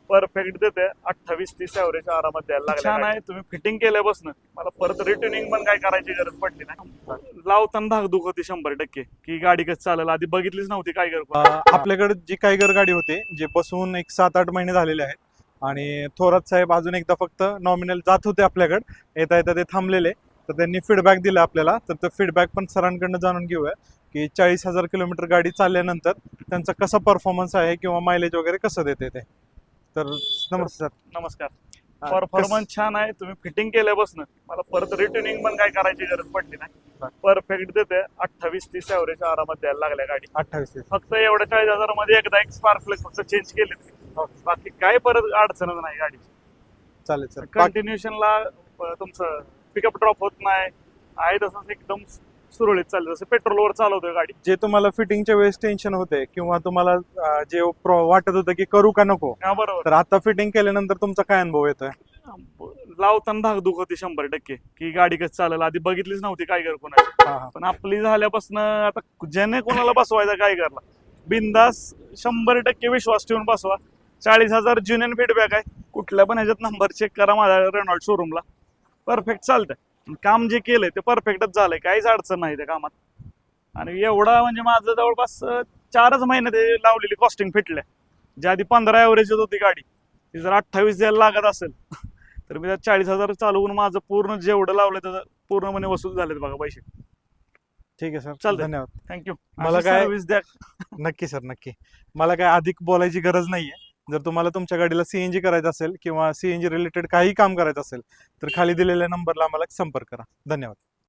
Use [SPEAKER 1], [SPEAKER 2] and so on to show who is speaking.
[SPEAKER 1] Perfect देते 28-30 average आरामात द्यायला लागले. छान आहे. तुम्ही फिटिंग केल्यापासून मला परत रिट्युनिंग पण काय करायची गरज पडली नाही. लावताना धाकधूक होती 100% की गाडी कशी चालेल, आधी बघितलीच नव्हती काय
[SPEAKER 2] आपल्याकडे जी कायगर गाडी होते जे बसून एक 7-8 महिने झालेले आहेत आणि थोरात साहेब अजून एकदा फक्त नॉमिनल जात होते आपल्याकडे, येता येता ते थांबलेले, तर त्यांनी फीडबॅक दिला आपल्याला. तर तो फीडबॅक पण सरांकडनं जाणून घेऊया की 40,000 किलोमीटर गाडी चालल्यानंतर त्यांचा कसा परफॉर्मन्स आहे किंवा मायलेज वगैरे कसं देते ते. तर नमस्कार.
[SPEAKER 1] नमस्कार. परफॉर्मन्स छान आहे. तुम्ही फिटिंग केल्यापासून मला परत रिट्युनिंग पण काय करायची गरज पडली नाही. परफेक्ट देते 28-30 ऍव्हरेज आरामात द्यायला लागल्या गाडी.
[SPEAKER 2] 28.
[SPEAKER 1] फक्त एवढ्या 40,000 मध्ये एकदा एक स्पार्क प्लग फक्त चेंज केले, बाकी काय परत अडचणच नाही गाडीची.
[SPEAKER 2] चालेल सर.
[SPEAKER 1] कंटिन्युएशनला तुमचं पिकअप ड्रॉप होत नाही, आहे तसंच एकदम सुरळीत चाललं, जसं पेट्रोलवर चालवतोय गाडी.
[SPEAKER 2] जे तुम्हाला फिटिंगच्या वेळेस टेन्शन होते किंवा तुम्हाला जे वाटत होतं की करू का नको,
[SPEAKER 1] हा बरोबर.
[SPEAKER 2] तर आता फिटिंग केल्यानंतर तुमचा काय अनुभव येतोय?
[SPEAKER 1] लावताना धाकधूक होती 100% की गाडी कशी चालेल, आधी बघितलीच नव्हती काय कर कोणाची. पण आपली झाल्यापासून आता ज्याने कोणाला बसवायचा काय करला, बिंदास 100% विश्वास ठेवून बसवा. 40,000 ज्युनियन फीडबॅक आहे. कुठल्या पण ह्याच्यात नंबर चेक करा माझ्या रेनॉल्ड शोरूमला, परफेक्ट चालतंय. काम जे केलंय ते परफेक्टच झालंय, काहीच अडचण नाही त्या कामात. आणि एवढा म्हणजे माझं जवळपास 4च महिने ते लावलेली कॉस्टिंग फिटल्या. ज्या आधी 15 ऍव्हरेज येत होती गाडी, ती जर 28 द्यायला लागत असेल तर मी 40,000 चालवून माझं पूर्ण जेवढं लावलं त्याचं पूर्णपणे वसूल झालेत बघा पैसे.
[SPEAKER 2] ठीक आहे सर,
[SPEAKER 1] चालतंय.
[SPEAKER 2] धन्यवाद.
[SPEAKER 1] थँक्यू.
[SPEAKER 2] मला काय
[SPEAKER 1] सर्व्हिस द्या.
[SPEAKER 2] नक्की सर, नक्की. मला काय अधिक बोलायची गरज नाहीये. जर तुम्हाला तुमच्या गाडीला सीएनजी करायचं असेल किंवा सीएनजी रिलेटेड काही काम करायचं असेल तर खाली दिलेल्या नंबरला आम्हाला संपर्क करा. धन्यवाद.